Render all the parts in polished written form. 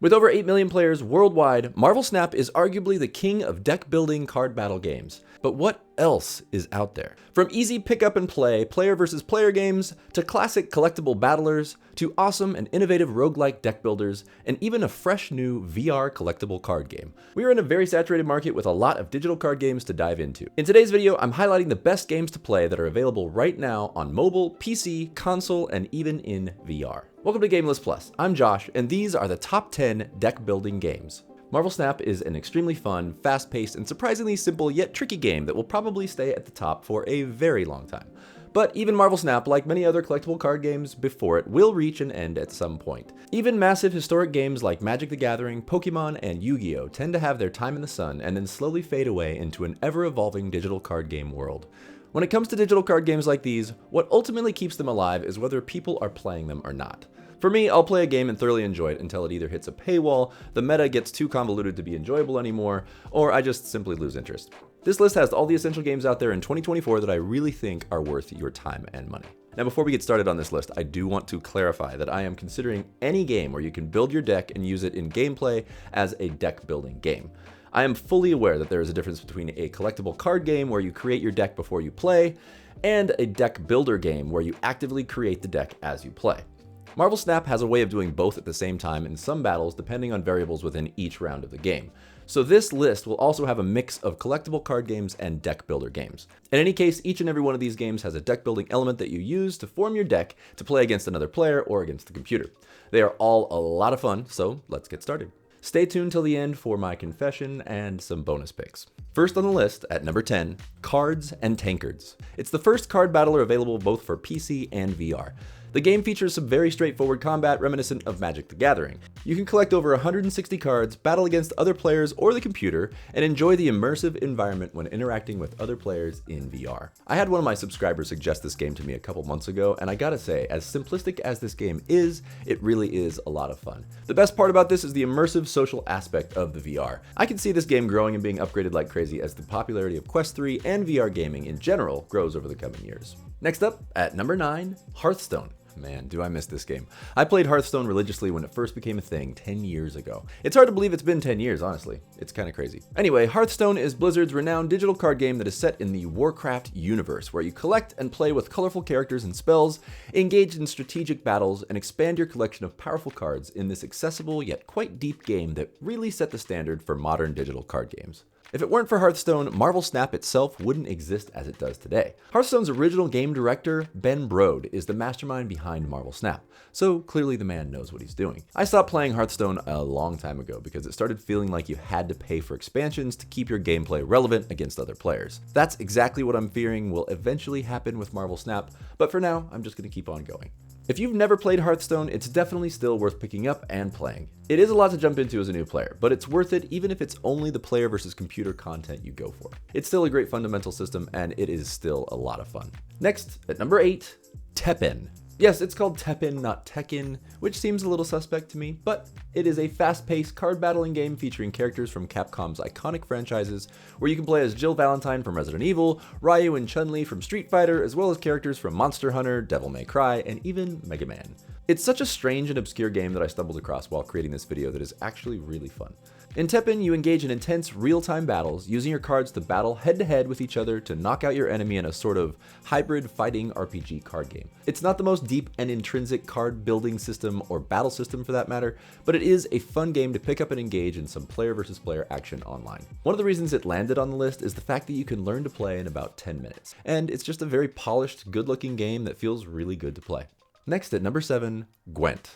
With over 8 million players worldwide, Marvel Snap is arguably the king of deck-building card battle games. But what else is out there? From easy pick-up and play, player versus player games, to classic collectible battlers, to awesome and innovative roguelike deck builders, and even a fresh new VR collectible card game. We are in a very saturated market with a lot of digital card games to dive into. In today's video, I'm highlighting the best games to play that are available right now on mobile, PC, console, and even in VR. Welcome to Gameless Plus. I'm Josh, and these are the top 10 deck building games. Marvel Snap is an extremely fun, fast-paced, and surprisingly simple yet tricky game that will probably stay at the top for a very long time. But even Marvel Snap, like many other collectible card games before it, will reach an end at some point. Even massive historic games like Magic the Gathering, Pokemon, and Yu-Gi-Oh! Tend to have their time in the sun and then slowly fade away into an ever-evolving digital card game world. When it comes to digital card games like these, what ultimately keeps them alive is whether people are playing them or not. For me, I'll play a game and thoroughly enjoy it until it either hits a paywall, the meta gets too convoluted to be enjoyable anymore, or I just simply lose interest. This list has all the essential games out there in 2024 that I really think are worth your time and money. Now, before we get started on this list, I do want to clarify that I am considering any game where you can build your deck and use it in gameplay as a deck building game. I am fully aware that there is a difference between a collectible card game where you create your deck before you play, and a deck builder game where you actively create the deck as you play. Marvel Snap has a way of doing both at the same time in some battles depending on variables within each round of the game. So this list will also have a mix of collectible card games and deck builder games. In any case, each and every one of these games has a deck building element that you use to form your deck to play against another player or against the computer. They are all a lot of fun, so let's get started. Stay tuned till the end for my confession and some bonus picks. First on the list, at number 10, Cards and Tankards. It's the first card battler available both for PC and VR. The game features some very straightforward combat reminiscent of Magic the Gathering. You can collect over 160 cards, battle against other players or the computer, and enjoy the immersive environment when interacting with other players in VR. I had one of my subscribers suggest this game to me a couple months ago, and I gotta say, as simplistic as this game is, it really is a lot of fun. The best part about this is the immersive social aspect of the VR. I can see this game growing and being upgraded like crazy as the popularity of Quest 3 and VR gaming in general grows over the coming years. Next up, at number 9, Hearthstone. Man, do I miss this game. I played Hearthstone religiously when it first became a thing 10 years ago. It's hard to believe it's been 10 years, honestly. It's kind of crazy. Anyway, Hearthstone is Blizzard's renowned digital card game that is set in the Warcraft universe, where you collect and play with colorful characters and spells, engage in strategic battles, and expand your collection of powerful cards in this accessible yet quite deep game that really set the standard for modern digital card games. If it weren't for Hearthstone, Marvel Snap itself wouldn't exist as it does today. Hearthstone's original game director, Ben Brode, is the mastermind behind Marvel Snap, so clearly the man knows what he's doing. I stopped playing Hearthstone a long time ago because it started feeling like you had to pay for expansions to keep your gameplay relevant against other players. That's exactly what I'm fearing will eventually happen with Marvel Snap, but for now, I'm just gonna keep on going. If you've never played Hearthstone, it's definitely still worth picking up and playing. It is a lot to jump into as a new player, but it's worth it even if it's only the player versus computer content you go for. It's still a great fundamental system, and it is still a lot of fun. Next, at number 8, Teppen. Yes, it's called Teppen, not Tekken, which seems a little suspect to me, but it is a fast-paced card battling game featuring characters from Capcom's iconic franchises, where you can play as Jill Valentine from Resident Evil, Ryu and Chun-Li from Street Fighter, as well as characters from Monster Hunter, Devil May Cry, and even Mega Man. It's such a strange and obscure game that I stumbled across while creating this video that is actually really fun. In Teppen, you engage in intense real-time battles, using your cards to battle head-to-head with each other to knock out your enemy in a sort of hybrid fighting RPG card game. It's not the most deep and intrinsic card building system or battle system for that matter, but it is a fun game to pick up and engage in some player versus player action online. One of the reasons it landed on the list is the fact that you can learn to play in about 10 minutes, and it's just a very polished, good-looking game that feels really good to play. Next at number 7, Gwent.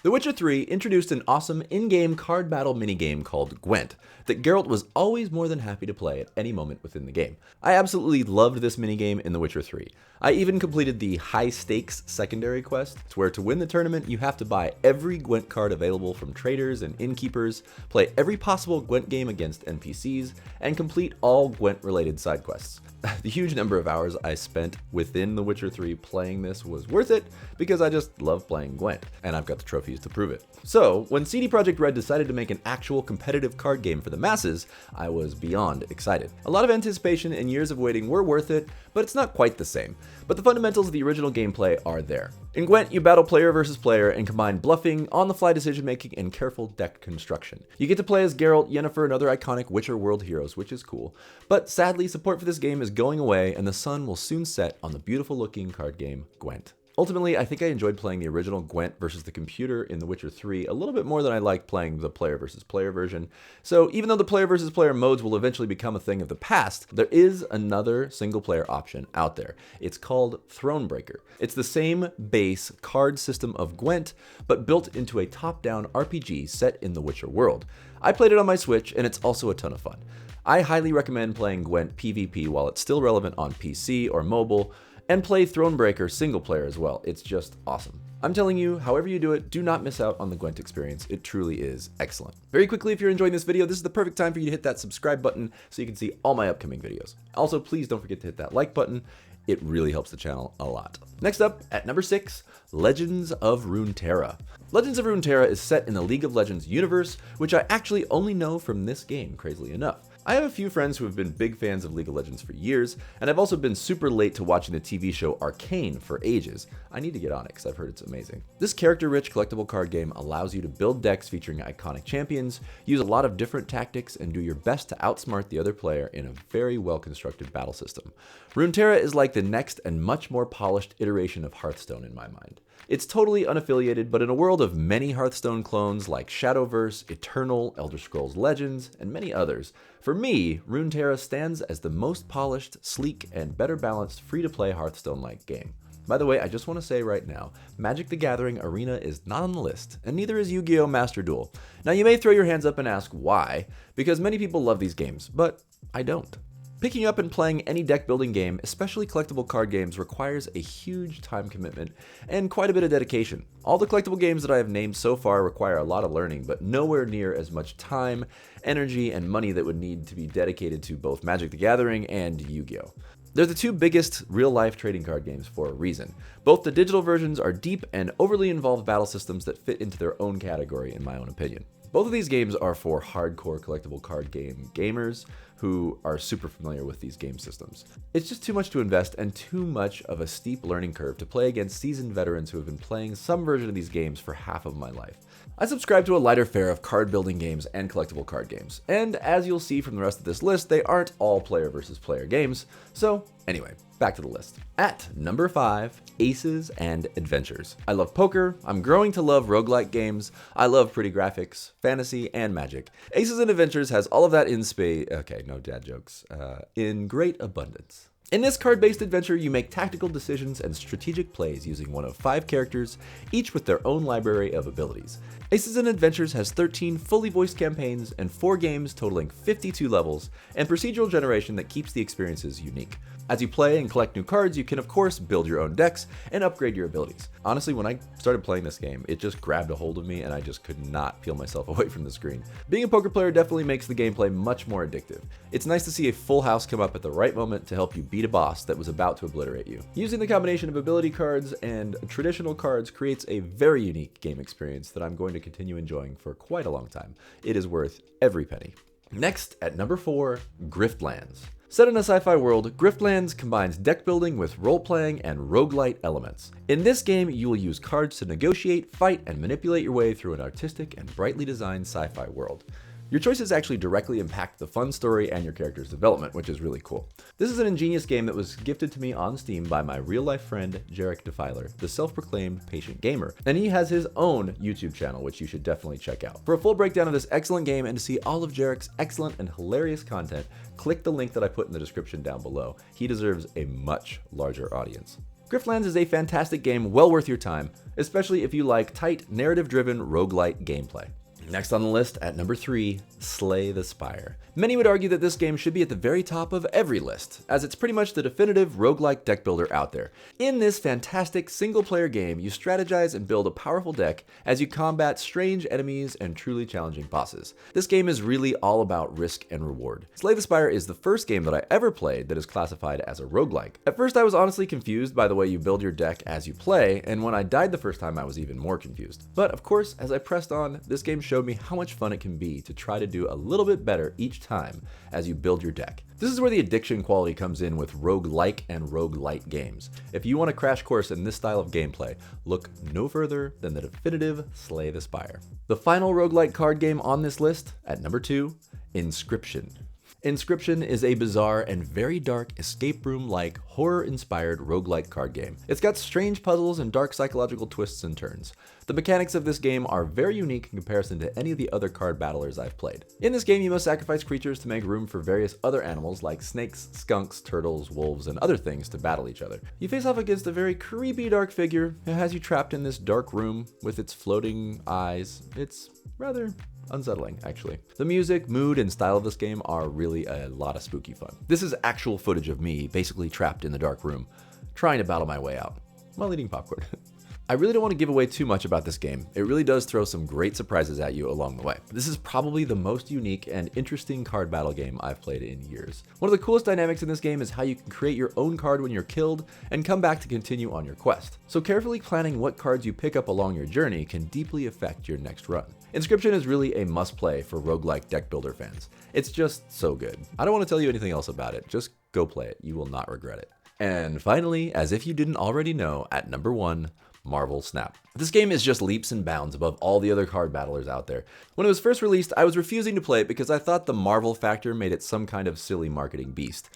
The Witcher 3 introduced an awesome in-game card battle minigame called Gwent that Geralt was always more than happy to play at any moment within the game. I absolutely loved this minigame in The Witcher 3. I even completed the high-stakes secondary quest, where to win the tournament you have to buy every Gwent card available from traders and innkeepers, play every possible Gwent game against NPCs, and complete all Gwent-related side quests. The huge number of hours I spent within The Witcher 3 playing this was worth it because I just love playing Gwent, and I've got the trophy trophies to prove it. So, when CD Projekt Red decided to make an actual competitive card game for the masses, I was beyond excited. A lot of anticipation and years of waiting were worth it, but it's not quite the same. But the fundamentals of the original gameplay are there. In Gwent, you battle player versus player and combine bluffing, on-the-fly decision-making, and careful deck construction. You get to play as Geralt, Yennefer, and other iconic Witcher world heroes, which is cool. But sadly, support for this game is going away, and the sun will soon set on the beautiful-looking card game Gwent. Ultimately, I think I enjoyed playing the original Gwent versus the computer in The Witcher 3 a little bit more than I liked playing the player versus player version. So even though the player versus player modes will eventually become a thing of the past, there is another single player option out there. It's called Thronebreaker. It's the same base card system of Gwent, but built into a top-down RPG set in the Witcher world. I played it on my Switch, and it's also a ton of fun. I highly recommend playing Gwent PvP while it's still relevant on PC or mobile, and play Thronebreaker single player as well. It's just awesome. I'm telling you, however you do it, do not miss out on the Gwent experience. It truly is excellent. Very quickly, if you're enjoying this video, this is the perfect time for you to hit that subscribe button so you can see all my upcoming videos. Also, please don't forget to hit that like button. It really helps the channel a lot. Next up, at number 6, Legends of Runeterra. Legends of Runeterra is set in the League of Legends universe, which I actually only know from this game, crazily enough. I have a few friends who have been big fans of League of Legends for years, and I've also been super late to watching the TV show Arcane for ages. I need to get on it because I've heard it's amazing. This character-rich collectible card game allows you to build decks featuring iconic champions, use a lot of different tactics, and do your best to outsmart the other player in a very well-constructed battle system. Runeterra is like the next and much more polished iteration of Hearthstone in my mind. It's totally unaffiliated, but in a world of many Hearthstone clones like Shadowverse, Eternal, Elder Scrolls Legends, and many others, for me, Runeterra stands as the most polished, sleek, and better balanced free-to-play Hearthstone-like game. By the way, I just want to say right now, Magic the Gathering Arena is not on the list, and neither is Yu-Gi-Oh! Master Duel. Now you may throw your hands up and ask why, because many people love these games, but I don't. Picking up and playing any deck building game, especially collectible card games, requires a huge time commitment and quite a bit of dedication. All the collectible games that I have named so far require a lot of learning, but nowhere near as much time, energy, and money that would need to be dedicated to both Magic the Gathering and Yu-Gi-Oh! They're the two biggest real-life trading card games for a reason. Both the digital versions are deep and overly involved battle systems that fit into their own category, in my own opinion. Both of these games are for hardcore collectible card game gamers who are super familiar with these game systems. It's just too much to invest and too much of a steep learning curve to play against seasoned veterans who have been playing some version of these games for half of my life. I subscribe to a lighter fare of card building games and collectible card games, and as you'll see from the rest of this list, they aren't all player versus player games. So anyway, back to the list. At number 5, Aces and Adventures. I love poker, I'm growing to love roguelike games, I love pretty graphics, fantasy, and magic. Aces and Adventures has all of that in no dad jokes, in great abundance. In this card-based adventure, you make tactical decisions and strategic plays using one of 5 characters, each with their own library of abilities. Aces and Adventures has 13 fully voiced campaigns and 4 games totaling 52 levels, and procedural generation that keeps the experiences unique. As you play and collect new cards, you can of course build your own decks and upgrade your abilities. Honestly, when I started playing this game, it just grabbed a hold of me and I just could not peel myself away from the screen. Being a poker player definitely makes the gameplay much more addictive. It's nice to see a full house come up at the right moment to help you beat a boss that was about to obliterate you. Using the combination of ability cards and traditional cards creates a very unique game experience that I'm going to continue enjoying for quite a long time. It is worth every penny. Next, at number 4, Griftlands. Set in a sci-fi world, Griftlands combines deck building with role-playing and roguelite elements. In this game, you will use cards to negotiate, fight, and manipulate your way through an artistic and brightly designed sci-fi world. Your choices actually directly impact the fun story and your character's development, which is really cool. This is an ingenious game that was gifted to me on Steam by my real-life friend, Jarek Defiler, the self-proclaimed patient gamer, and he has his own YouTube channel, which you should definitely check out. For a full breakdown of this excellent game and to see all of Jarek's excellent and hilarious content, click the link that I put in the description down below. He deserves a much larger audience. Griftlands is a fantastic game well worth your time, especially if you like tight, narrative-driven roguelite gameplay. Next on the list, at number 3, Slay the Spire. Many would argue that this game should be at the very top of every list, as it's pretty much the definitive roguelike deck builder out there. In this fantastic single-player game, you strategize and build a powerful deck as you combat strange enemies and truly challenging bosses. This game is really all about risk and reward. Slay the Spire is the first game that I ever played that is classified as a roguelike. At first I was honestly confused by the way you build your deck as you play, and when I died the first time I was even more confused. But of course, as I pressed on, this game showed me how much fun it can be to try to do a little bit better each time as you build your deck. This is where the addiction quality comes in with roguelike and roguelite games. If you want a crash course in this style of gameplay, look no further than the definitive Slay the Spire. The final roguelite card game on this list, at number 2, Inscryption. Inscryption is a bizarre and very dark escape room-like, horror-inspired roguelike card game. It's got strange puzzles and dark psychological twists and turns. The mechanics of this game are very unique in comparison to any of the other card battlers I've played. In this game, you must sacrifice creatures to make room for various other animals like snakes, skunks, turtles, wolves, and other things to battle each other. You face off against a very creepy dark figure who has you trapped in this dark room with its floating eyes. It's rather unsettling, actually. The music, mood, and style of this game are really a lot of spooky fun. This is actual footage of me basically trapped in the dark room, trying to battle my way out while eating popcorn. I really don't want to give away too much about this game. It really does throw some great surprises at you along the way. This is probably the most unique and interesting card battle game I've played in years. One of the coolest dynamics in this game is how you can create your own card when you're killed and come back to continue on your quest. So carefully planning what cards you pick up along your journey can deeply affect your next run. Inscryption is really a must-play for roguelike deck builder fans. It's just so good. I don't want to tell you anything else about it. Just go play it. You will not regret it. And finally, as if you didn't already know, at number 1, Marvel Snap. This game is just leaps and bounds above all the other card battlers out there. When it was first released, I was refusing to play it because I thought the Marvel factor made it some kind of silly marketing beast.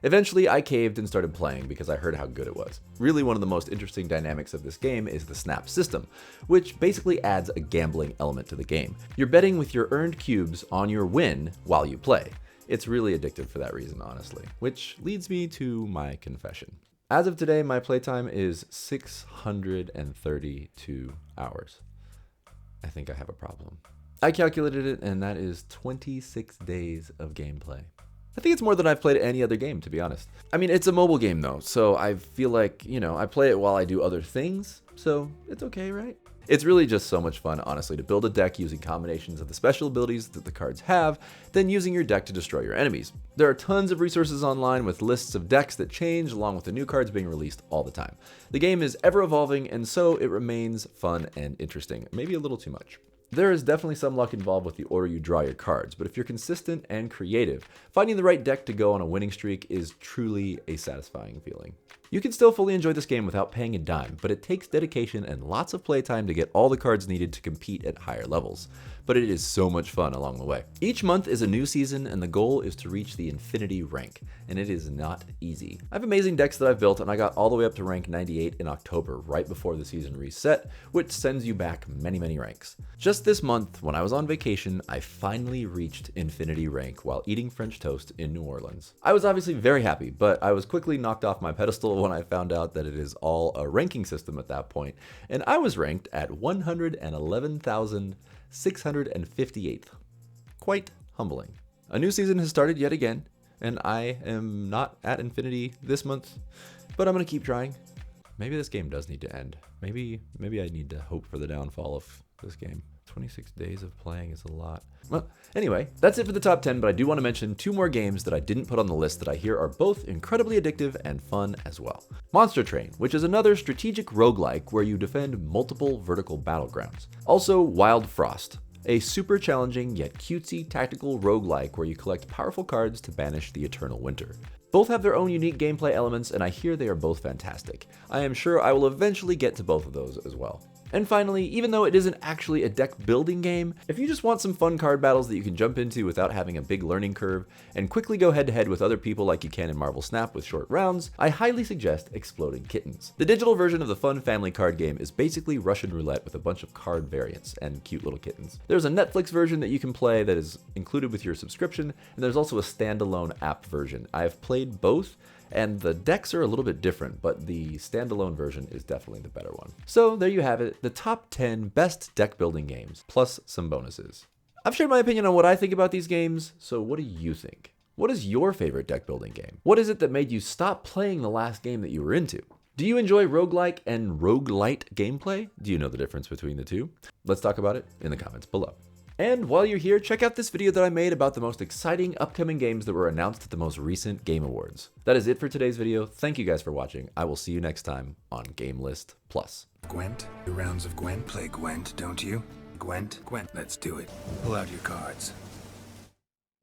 Eventually, I caved and started playing because I heard how good it was. Really, one of the most interesting dynamics of this game is the snap system, which basically adds a gambling element to the game. You're betting with your earned cubes on your win while you play. It's really addictive for that reason, honestly, which leads me to my confession. As of today, my playtime is 632 hours. I think I have a problem. I calculated it, and that is 26 days of gameplay. I think it's more than I've played any other game, to be honest. I mean, it's a mobile game though, so I feel like, I play it while I do other things, so it's okay, right? It's really just so much fun, honestly, to build a deck using combinations of the special abilities that the cards have, then using your deck to destroy your enemies. There are tons of resources online with lists of decks that change, along with the new cards being released all the time. The game is ever evolving, and so it remains fun and interesting, maybe a little too much. There is definitely some luck involved with the order you draw your cards, but if you're consistent and creative, finding the right deck to go on a winning streak is truly a satisfying feeling. You can still fully enjoy this game without paying a dime, but it takes dedication and lots of playtime to get all the cards needed to compete at higher levels. But it is so much fun along the way. Each month is a new season, and the goal is to reach the infinity rank, and it is not easy. I have amazing decks that I've built, and I got all the way up to rank 98 in October, right before the season reset, which sends you back many, many ranks. Just this month, when I was on vacation, I finally reached infinity rank while eating French toast in New Orleans. I was obviously very happy, but I was quickly knocked off my pedestal when I found out that it is all a ranking system at that point, and I was ranked at 111,658th. Quite humbling. A new season has started yet again, and I am not at infinity this month, but I'm gonna keep trying. Maybe this game does need to end. Maybe I need to hope for the downfall of this game. 26 days of playing is a lot. Well, anyway, that's it for the top 10, but I do want to mention 2 more games that I didn't put on the list that I hear are both incredibly addictive and fun as well. Monster Train, which is another strategic roguelike where you defend multiple vertical battlegrounds. Also, Wild Frost, a super challenging yet cutesy tactical roguelike where you collect powerful cards to banish the eternal winter. Both have their own unique gameplay elements, and I hear they are both fantastic. I am sure I will eventually get to both of those as well. And finally, even though it isn't actually a deck building game, if you just want some fun card battles that you can jump into without having a big learning curve and quickly go head to head with other people like you can in Marvel Snap with short rounds, I highly suggest Exploding Kittens. The digital version of the fun family card game is basically Russian roulette with a bunch of card variants and cute little kittens. There's a Netflix version that you can play that is included with your subscription, and there's also a standalone app version. I have played both, and the decks are a little bit different, but the standalone version is definitely the better one. So there you have it, the top 10 best deck building games, plus some bonuses. I've shared my opinion on what I think about these games, so what do you think? What is your favorite deck building game? What is it that made you stop playing the last game that you were into? Do you enjoy roguelike and roguelite gameplay? Do you know the difference between the two? Let's talk about it in the comments below. And while you're here, check out this video that I made about the most exciting upcoming games that were announced at the most recent Game Awards. That is it for today's video. Thank you guys for watching. I will see you next time on Game List Plus. Gwent? The rounds of Gwent? Play Gwent, don't you? Gwent? Gwent, let's do it. Pull out your cards.